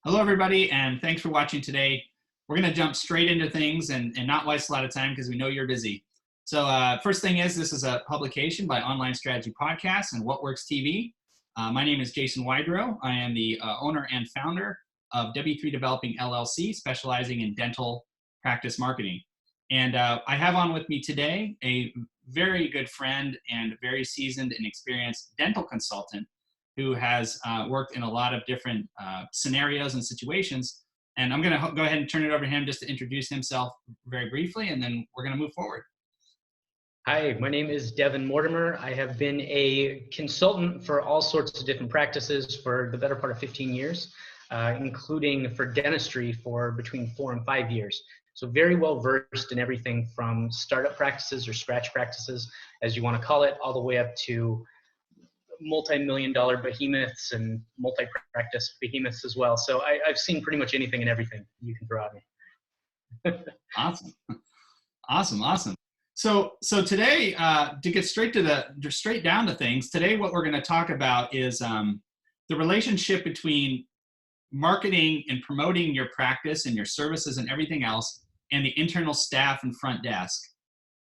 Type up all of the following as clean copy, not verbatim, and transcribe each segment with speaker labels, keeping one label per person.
Speaker 1: Hello, everybody, and thanks for watching today. We're going to jump straight into things and not waste a lot of time because we know you're busy. So first thing is, this is a publication by Online Strategy Podcast and What Works TV. My name is Jason Wydrow. I am the owner and founder of W3 Developing LLC, specializing in dental practice marketing. And I have on with me today a very good friend and very seasoned and experienced dental consultant who has worked in a lot of different scenarios and situations. And I'm going to go ahead and turn it over to him just to introduce himself very briefly, and then we're going to move forward.
Speaker 2: Hi, my name is Devin Mortimer. I have been a consultant for all sorts of different practices for the better part of 15 years, including for dentistry for between 4 and 5 years. So very well versed in everything from startup practices or scratch practices, as you want to call it, all the way up to multi-million-dollar behemoths and multi-practice behemoths as well. So I've seen pretty much anything and everything you can throw at me.
Speaker 1: Awesome. So today, to get straight down to things, today what we're going to talk about is the relationship between marketing and promoting your practice and your services and everything else, and the internal staff and front desk.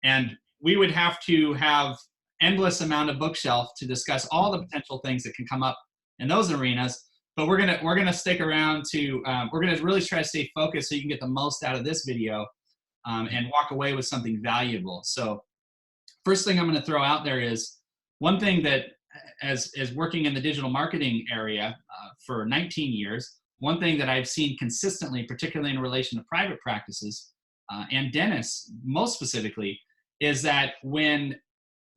Speaker 1: And we would have to have endless amount of bookshelf to discuss all the potential things that can come up in those arenas. But we're gonna stick around to we're gonna really try to stay focused so you can get the most out of this video and walk away with something valuable. So first thing I'm going to throw out there is one thing that as working in the digital marketing area for 19 years, one thing that I've seen consistently, particularly in relation to private practices and dentists most specifically, is that when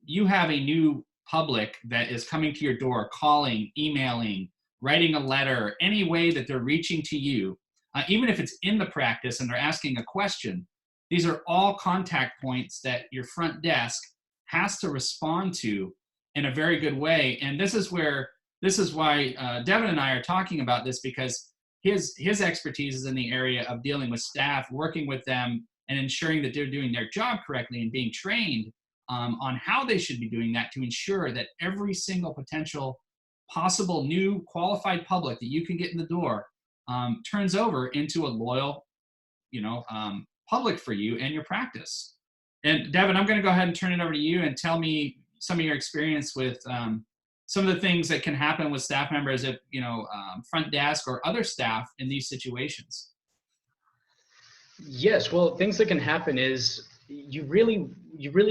Speaker 1: you have a new public that is coming to your door, calling, emailing, writing a letter, any way that they're reaching to you, even if it's in the practice and they're asking a question, these are all contact points that your front desk has to respond to in a very good way. And this is why Devin and I are talking about this, because his expertise is in the area of dealing with staff, working with them, and ensuring that they're doing their job correctly and being trained on how they should be doing that to ensure that every single potential possible new qualified public that you can get in the door turns over into a loyal, public for you and your practice. And Devin, I'm going to go ahead and turn it over to you and tell me some of your experience with some of the things that can happen with staff members at front desk or other staff in these situations.
Speaker 2: Yes, well, things that can happen is you really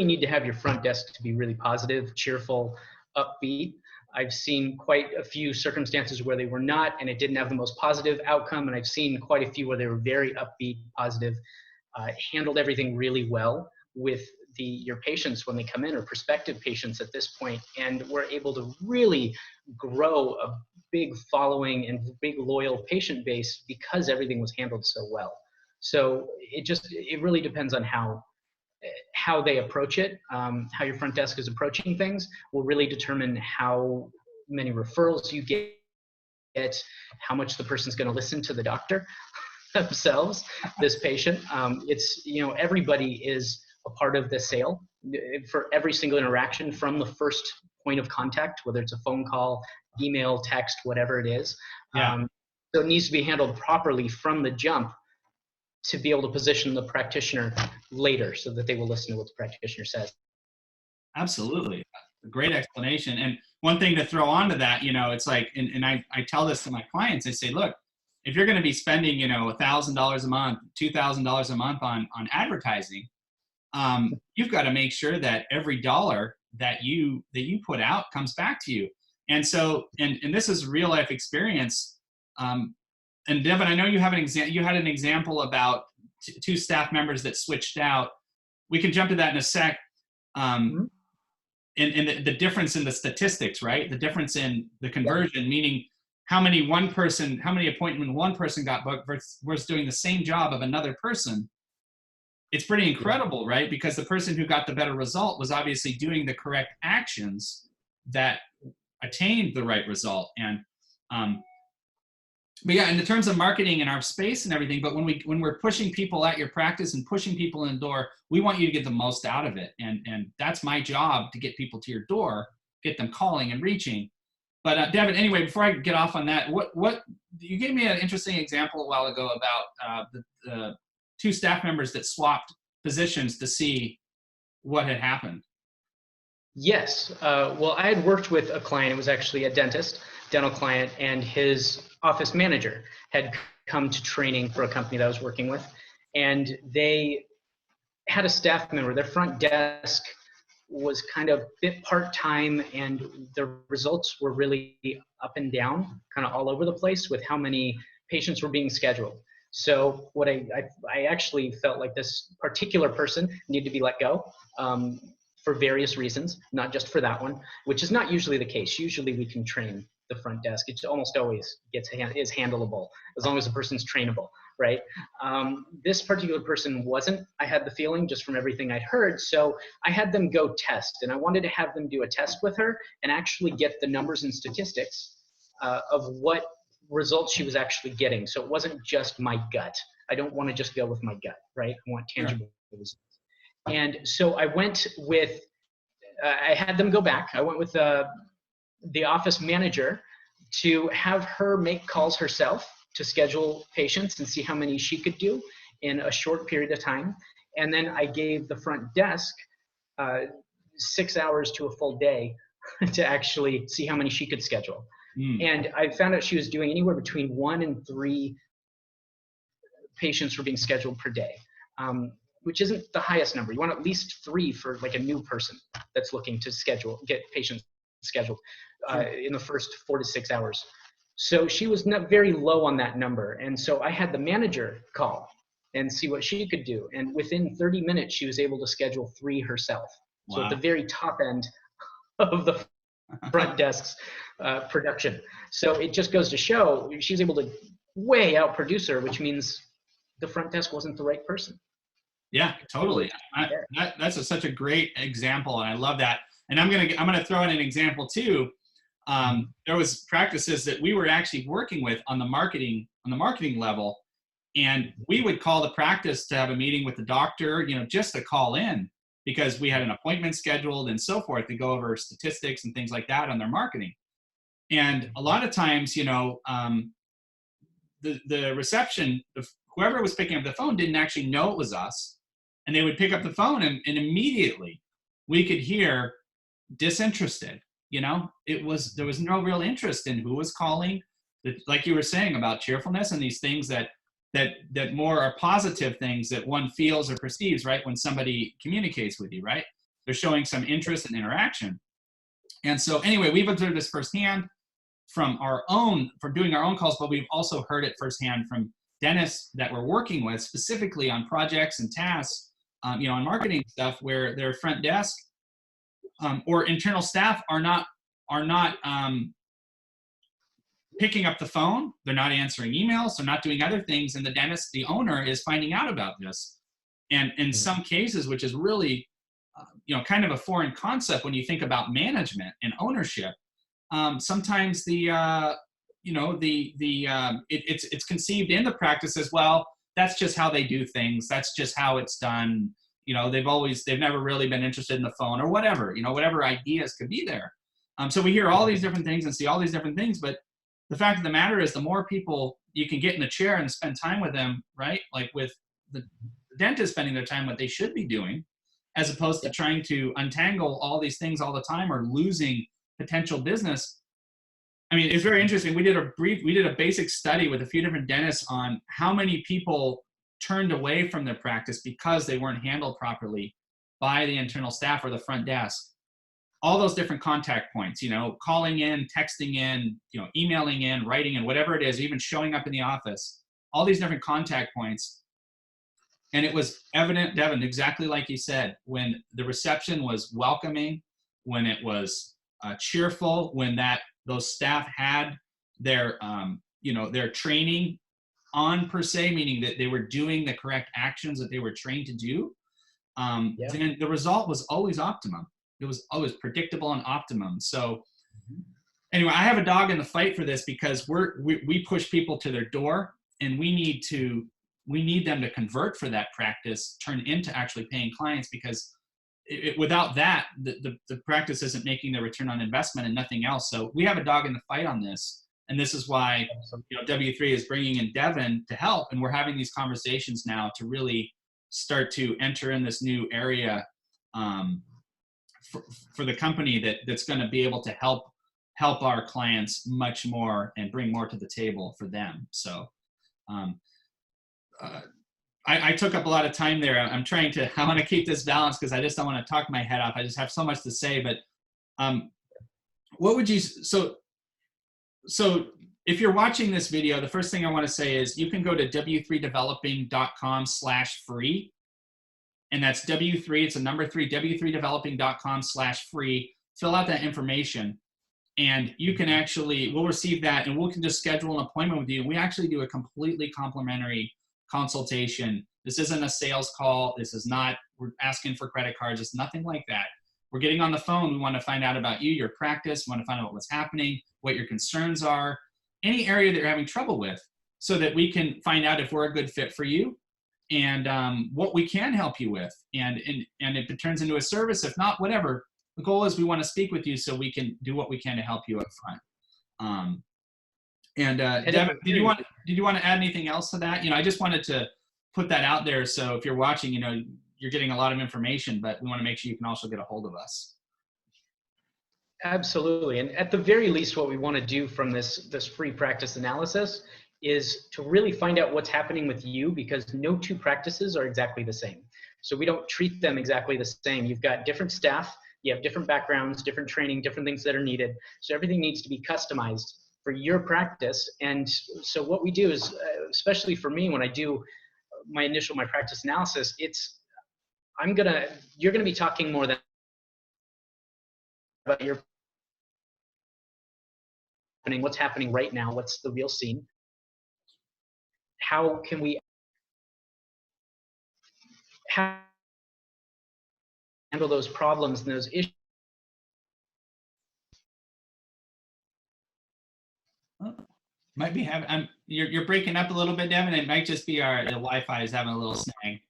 Speaker 2: need to have your front desk to be really positive, cheerful, upbeat. I've seen quite a few circumstances where they were not, and it didn't have the most positive outcome. And I've seen quite a few where they were very upbeat, positive, handled everything really well with your patients when they come in, or prospective patients at this point, and we're able to really grow a big following and big loyal patient base because everything was handled so well. So it really depends on how they approach it. How your front desk is approaching things will really determine how many referrals you get, how much the person's going to listen to the doctor themselves, this patient. Everybody is a part of the sale for every single interaction from the first point of contact, whether it's a phone call, email, text, whatever it is.
Speaker 1: Yeah.
Speaker 2: So it needs to be handled properly from the jump to be able to position the practitioner later so that they will listen to what the practitioner says.
Speaker 1: Absolutely. A great explanation. And one thing to throw onto that, it's like, and I tell this to my clients, I say, look, if you're going to be spending, $1,000 a month, $2,000 a month on advertising, you've got to make sure that every dollar that you put out comes back to you. And so, and this is real life experience. And Devin, I know you have you had an example about two staff members that switched out. We can jump to that in a sec. And the difference in the statistics, right? The difference in the conversion, meaning how many appointments one person got booked versus doing the same job of another person. It's pretty incredible, right? Because the person who got the better result was obviously doing the correct actions that attained the right result. And but yeah, in the terms of marketing in our space and everything, but when we're pushing people at your practice and pushing people in the door, we want you to get the most out of it. And that's my job, to get people to your door, get them calling and reaching. But Devin, anyway, before I get off on that, what you gave me an interesting example a while ago about the two staff members that swapped positions to see what had happened.
Speaker 2: Yes. Well, I had worked with a client. It was actually a dentist, dental client, and his office manager had come to training for a company that I was working with. And they had a staff member. Their front desk was kind of a bit part-time, and the results were really up and down, kind of all over the place with how many patients were being scheduled. So what I actually felt like this particular person needed to be let go. For various reasons, not just for that one, which is not usually the case. Usually we can train the front desk. It almost always is handleable as long as the person's trainable, right? This particular person wasn't, I had the feeling just from everything I'd heard. So I had them go test, and I wanted to have them do a test with her and actually get the numbers and statistics of what results she was actually getting. So it wasn't just my gut. I don't want to just go with my gut, right? I want tangible results. And so I went with, I had them go back. I went with the office manager to have her make calls herself to schedule patients and see how many she could do in a short period of time. And then I gave the front desk 6 hours to a full day to actually see how many she could schedule. And I found out she was doing anywhere between 1 and 3 patients were being scheduled per day. Which isn't the highest number. You want at least 3 for like a new person that's looking to get patients scheduled in the first 4 to 6 hours. So she was not very low on that number. And so I had the manager call and see what she could do. And within 30 minutes, she was able to schedule 3 herself. Wow. So at the very top end of the front desk's production. So it just goes to show she's able to way outproduce her, which means the front desk wasn't the right person.
Speaker 1: Yeah, totally. That's such a great example, and I love that. And I'm gonna throw in an example too. There was practices that we were actually working with on the marketing level, and we would call the practice to have a meeting with the doctor, just to call in because we had an appointment scheduled and so forth to go over statistics and things like that on their marketing. And a lot of times, the reception, whoever was picking up the phone didn't actually know it was us. And they would pick up the phone and immediately we could hear disinterested. There was no real interest in who was calling. Like you were saying about cheerfulness and these things that more are positive things that one feels or perceives, right? When somebody communicates with you, right? They're showing some interest and interaction. And so anyway, we've observed this firsthand from doing our own calls, but we've also heard it firsthand from dentists that we're working with specifically on projects and tasks, on marketing stuff where their front desk or internal staff are not picking up the phone. They're not answering emails. They're not doing other things. And the dentist, the owner, is finding out about this. And in some cases, which is really, kind of a foreign concept when you think about management and ownership, sometimes it's conceived in the practice as well. That's just how they do things. That's just how it's done. They've never really been interested in the phone or whatever, whatever ideas could be there. So we hear all these different things and see all these different things, but the fact of the matter is the more people you can get in the chair and spend time with them, right? Like with the dentist spending their time what they should be doing, as opposed to trying to untangle all these things all the time or losing potential business. I mean, it's very interesting. We did a basic study with a few different dentists on how many people turned away from their practice because they weren't handled properly by the internal staff or the front desk. All those different contact points, calling in, texting in, emailing in, writing in, whatever it is, even showing up in the office, all these different contact points. And it was evident, Devin, exactly like you said, when the reception was welcoming, when it was cheerful, when those staff had their training on per se, meaning that they were doing the correct actions that they were trained to do, then the result was always optimum. It was always predictable and optimum. So anyway, I have a dog in the fight for this because we push people to their door, and we need them to convert for that practice, turn into actually paying clients, because without that, the practice isn't making the return on investment and nothing else. So we have a dog in the fight on this. And this is why, W3 is bringing in Devin to help. And we're having these conversations now to really start to enter in this new area for the company that's going to be able to help our clients much more and bring more to the table for them. So I took up a lot of time there. I want to keep this balanced because I just don't want to talk my head off. I just have so much to say, but what would you, so if you're watching this video, the first thing I want to say is you can go to w3developing.com/free. And that's W3, it's a number 3, w3developing.com/free. Fill out that information. And you can actually, we'll receive that and we can just schedule an appointment with you. And we actually do a completely complimentary consultation. This isn't a sales call. This is not, we're asking for credit cards. It's nothing like that. We're getting on the phone. We want to find out about you, your practice. We want to find out what's happening, what your concerns are, any area that you're having trouble with, so that we can find out if we're a good fit for you and what we can help you with. And if it turns into a service, if not, whatever. The goal is we want to speak with you so we can do what we can to help you up front. Devin, did you want to add anything else to that? I just wanted to put that out there. So if you're watching, you're getting a lot of information, but we want to make sure you can also get a hold of us.
Speaker 2: Absolutely. And at the very least, what we want to do from this free practice analysis is to really find out what's happening with you, because no two practices are exactly the same. So we don't treat them exactly the same. You've got different staff, you have different backgrounds, different training, different things that are needed. So everything needs to be customized for your practice. And so what we do is, especially for me, when I do my practice analysis, you're gonna be talking more than about what's happening right now, what's the real scene, how can we handle those problems and those issues.
Speaker 1: Might be having, you're breaking up a little bit, Devin. It might just be the Wi-Fi is having a little snag.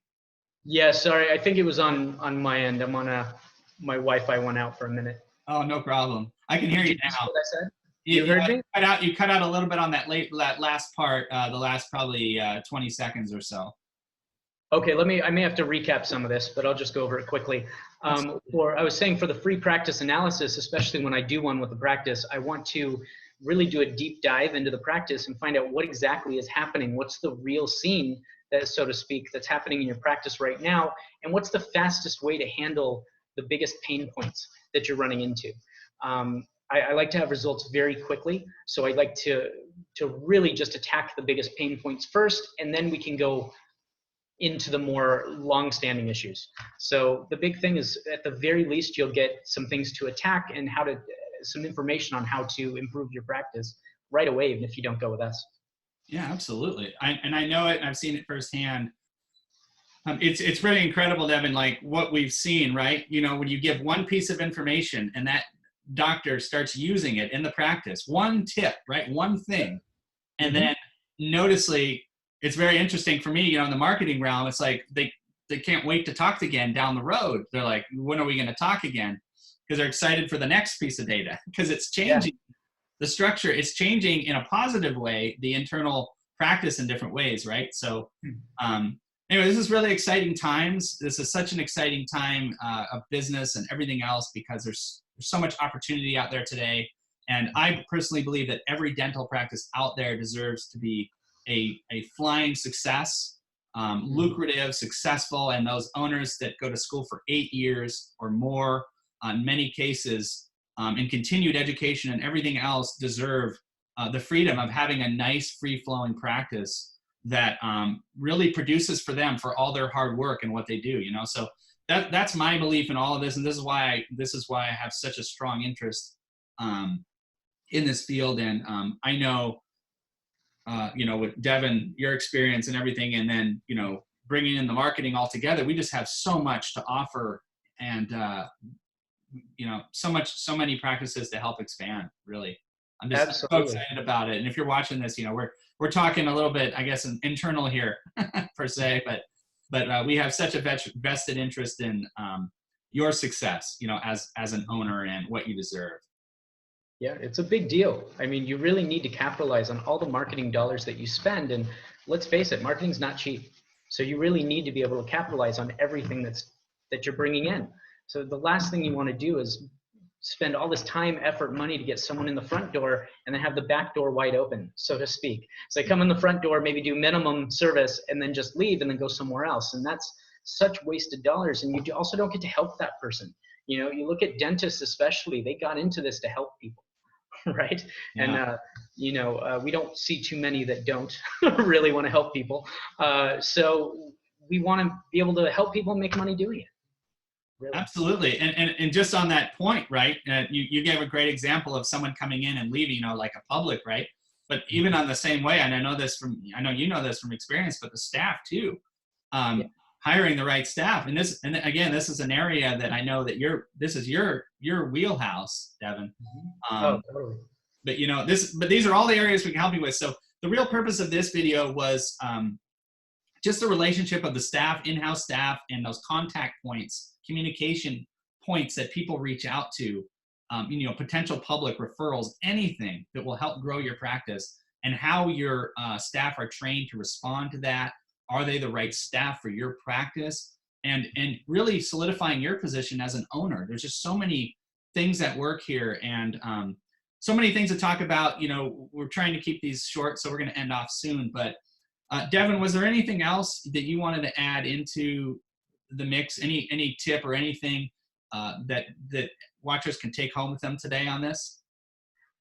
Speaker 2: Yeah, sorry. I think it was on my end. I'm on my Wi-Fi went out for a minute.
Speaker 1: Oh, no problem. I can hear you now.
Speaker 2: What I said? You heard me?
Speaker 1: You cut out a little bit on that last part, the last probably 20 seconds or so.
Speaker 2: Okay, I may have to recap some of this, but I'll just go over it quickly. I was saying for the free practice analysis, especially when I do one with the practice, I want to really do a deep dive into the practice and find out what exactly is happening. What's the real scene, that, so to speak, that's happening in your practice right now, and what's the fastest way to handle the biggest pain points that you're running into. I like to have results very quickly, so I'd like to really just attack the biggest pain points first, and then we can go into the more long-standing issues. So the big thing is, at the very least, you'll get some things to attack and some information on how to improve your practice right away, even if you don't go with us.
Speaker 1: Yeah, absolutely. I know it, and I've seen it firsthand. It's really incredible, Devin, like what we've seen, right? When you give one piece of information and that doctor starts using it in the practice, one tip, right? One thing. And then noticeably, it's very interesting for me, in the marketing realm, it's like they can't wait to talk again down the road. They're like, when are we going to talk again? Because they're excited for the next piece of data, because it's changing. Yeah. The structure is changing in a positive way, the internal practice in different ways, right? So anyway, this is really exciting times. This is such an exciting time of business and everything else, because there's so much opportunity out there today. And I personally believe that every dental practice out there deserves to be a flying success, lucrative, successful, and those owners that go to school for 8 years or more, in many cases, and continued education and everything else, deserve the freedom of having a nice, free-flowing practice that really produces for them for all their hard work and what they do. So that's my belief in all of this, and this is why I have such a strong interest in this field. And I know, with Devin, your experience and everything, and then bringing in the marketing all together, we just have so much to offer, and so many practices to help expand. Really, I'm just so excited about it. And if you're watching this, we're talking a little bit, I guess, internal here per se, but we have such a vested interest in your success, as an owner and what you deserve.
Speaker 2: Yeah, it's a big deal. I mean, you really need to capitalize on all the marketing dollars that you spend. And let's face it, marketing's not cheap. So you really need to be able to capitalize on everything that you're bringing in. So the last thing you want to do is spend all this time, effort, money to get someone in the front door and then have the back door wide open, so to speak. So they come in the front door, maybe do minimum service and then just leave and then go somewhere else. And that's such wasted dollars. And you also don't get to help that person. You look at dentists especially, they got into this to help people. Right.
Speaker 1: Yeah.
Speaker 2: And, we don't see too many that don't really want to help people. So we want to be able to help people make money doing it. Really.
Speaker 1: Absolutely. And just on that point, right, you gave a great example of someone coming in and leaving, like a public, right? But even on the same way, and I know you know this from experience, but the staff too, hiring the right staff. And again, this is an area that I know that this is your wheelhouse, Devin.
Speaker 2: Totally.
Speaker 1: But these are all the areas we can help you with. So the real purpose of this video was just the relationship of the staff, in-house staff, and those contact points, communication points that people reach out to, potential public referrals, anything that will help grow your practice, and how your staff are trained to respond to that. Are they the right staff for your practice? And really solidifying your position as an owner. There's just so many things that work here, and so many things to talk about. We're trying to keep these short, so we're going to end off soon. But Devin, was there anything else that you wanted to add into the mix? Any tip or anything that watchers can take home with them today on this?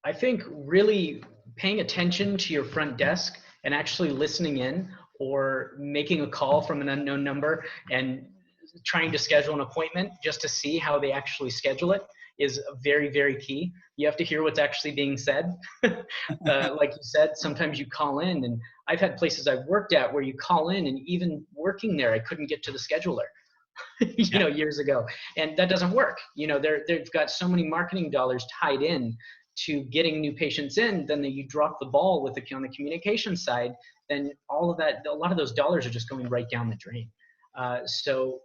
Speaker 2: I think really paying attention to your front desk and actually listening in, or making a call from an unknown number and trying to schedule an appointment just to see how they actually schedule it, is very, very key. You have to hear what's actually being said. Like you said, sometimes you call in, and I've had places I've worked at where you call in, and even working there, I couldn't get to the scheduler, years ago. And that doesn't work. They've got so many marketing dollars tied in to getting new patients in, then you drop the ball on the communication side, then all of that, a lot of those dollars are just going right down the drain. So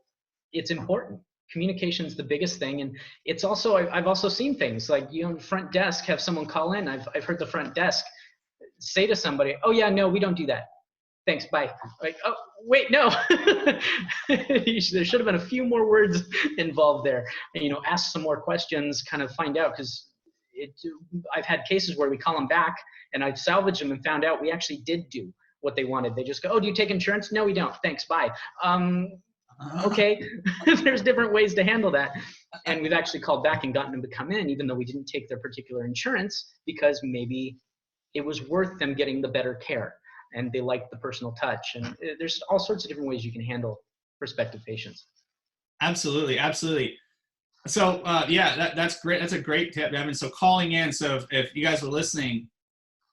Speaker 2: it's important. Communication is the biggest thing. And it's also, I've also seen things like, front desk, have someone call in. I've heard the front desk say to somebody, "Oh yeah, no, we don't do that. Thanks, bye." Like, oh, wait, no. There should have been a few more words involved there. And, ask some more questions, kind of find out, because I've had cases where we call them back and I've salvaged them and found out we actually did do what they wanted. They just go, "Oh, do you take insurance?" "No, we don't. Thanks, bye." Okay. There's different ways to handle that. And we've actually called back and gotten them to come in, even though we didn't take their particular insurance, because maybe it was worth them getting the better care and they liked the personal touch. And there's all sorts of different ways you can handle prospective patients.
Speaker 1: Absolutely. Absolutely. So that's great. That's a great tip, Evan. So calling in. So if you guys were listening,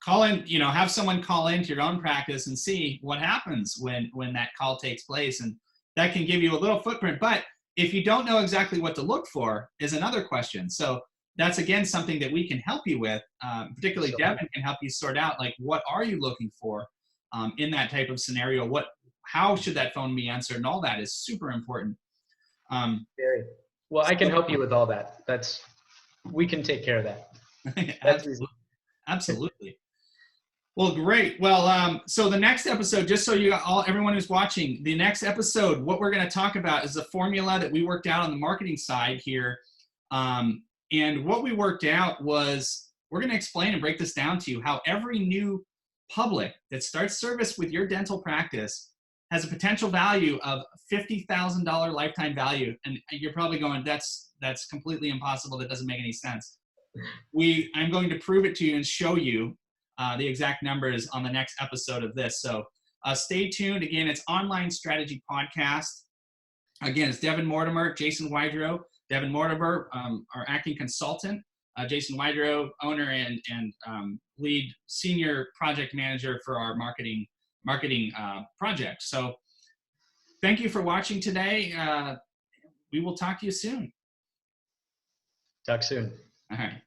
Speaker 1: call in, have someone call into your own practice and see what happens when that call takes place. And that can give you a little footprint. But if you don't know exactly what to look for, is another question. So that's, again, something that we can help you with. Particularly Devin can help you sort out, like, what are you looking for in that type of scenario? How should that phone be answered? And all that is super important.
Speaker 2: Very well. I can help you with all that. We can take care of that. That's easy.
Speaker 1: Absolutely. Well, great. Well, so the next episode, just so everyone who's watching, the next episode, what we're going to talk about is the formula that we worked out on the marketing side here. And what we worked out was, we're going to explain and break this down to you, how every new public that starts service with your dental practice has a potential value of $50,000 lifetime value. And you're probably going, that's completely impossible. That doesn't make any sense. I'm going to prove it to you and show you the exact numbers on the next episode of this. So stay tuned. Again, it's Online Strategy Podcast. Again, it's Devin Mortimer, Jason Wydrow. Devin Mortimer, our acting consultant. Jason Wydrow, owner and lead senior project manager for our marketing project. So thank you for watching today. We will talk to you soon.
Speaker 2: Talk soon.
Speaker 1: All right.